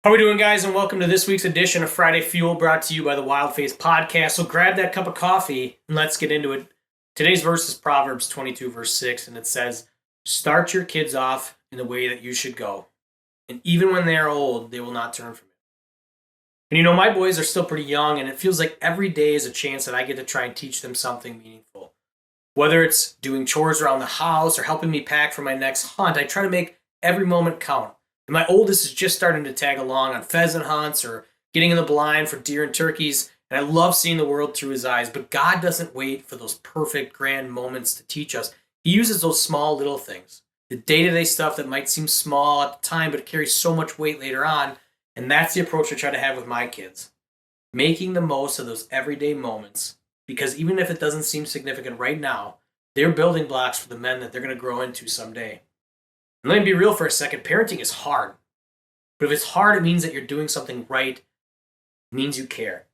How we doing, guys? And welcome to this week's edition of Friday Fuel, brought to you by the Wild Faith Podcast. So grab that cup of coffee and let's get into it. Today's verse is Proverbs 22, verse 6, and it says, "Start your kids off in the way that you should go, and even when they are old, they will not turn from it." And my boys are still pretty young, and it feels like every day is a chance that I get to try and teach them something meaningful. Whether it's doing chores around the house or helping me pack for my next hunt, I try to make every moment count. And my oldest is just starting to tag along on pheasant hunts or getting in the blind for deer and turkeys, and I love seeing the world through his eyes. But God doesn't wait for those perfect, grand moments to teach us. He uses those small little things, the day-to-day stuff that might seem small at the time, but it carries so much weight later on. And that's the approach I try to have with my kids, making the most of those everyday moments, because even if it doesn't seem significant right now, they're building blocks for the men that they're going to grow into someday. And let me be real for a second. Parenting is hard. But if it's hard, it means that you're doing something right. It means you care.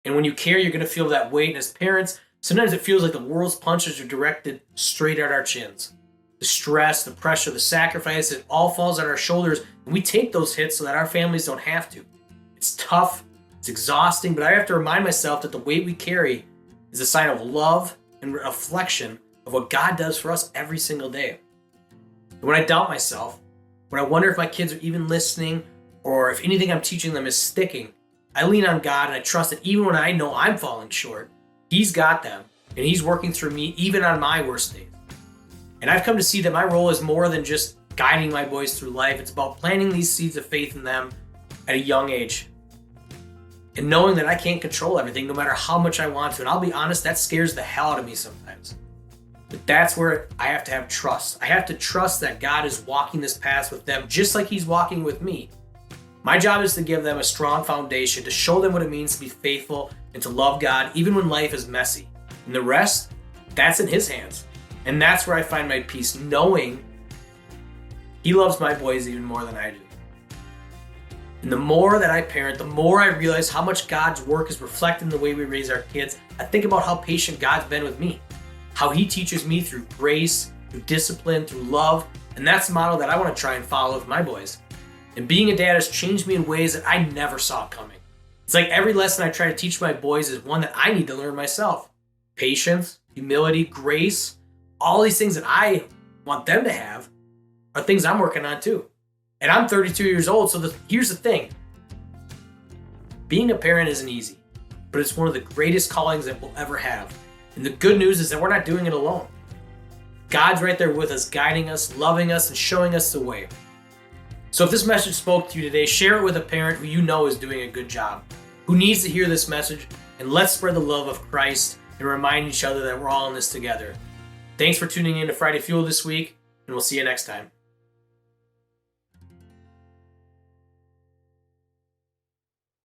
And when you care, you're going to feel that weight. And as parents, sometimes it feels like the world's punches are directed straight at our chins. The stress, the pressure, the sacrifice, it all falls on our shoulders. And we take those hits so that our families don't have to. It's tough. It's exhausting. But I have to remind myself that the weight we carry is a sign of love and reflection of what God does for us every single day. When I doubt myself, when I wonder if my kids are even listening or if anything I'm teaching them is sticking, I lean on God and I trust that even when I know I'm falling short, He's got them and He's working through me even on my worst days. And I've come to see that my role is more than just guiding my boys through life. It's about planting these seeds of faith in them at a young age. And knowing that I can't control everything no matter how much I want to. And I'll be honest, that scares the hell out of me sometimes. But that's where I have to have trust. I have to trust that God is walking this path with them just like He's walking with me. My job is to give them a strong foundation, to show them what it means to be faithful and to love God even when life is messy. And the rest, that's in His hands. And that's where I find my peace, knowing He loves my boys even more than I do. And the more that I parent, the more I realize how much God's work is reflected in the way we raise our kids. I think about how patient God's been with me. How He teaches me through grace, through discipline, through love. And that's the model that I want to try and follow with my boys. And being a dad has changed me in ways that I never saw coming. It's like every lesson I try to teach my boys is one that I need to learn myself. Patience, humility, grace, all these things that I want them to have are things I'm working on too. And I'm 32 years old, so here's the thing. Being a parent isn't easy, but it's one of the greatest callings that we'll ever have. And the good news is that we're not doing it alone. God's right there with us, guiding us, loving us, and showing us the way. So if this message spoke to you today, share it with a parent who you know is doing a good job, who needs to hear this message, and let's spread the love of Christ and remind each other that we're all in this together. Thanks for tuning in to Friday Fuel this week, and we'll see you next time.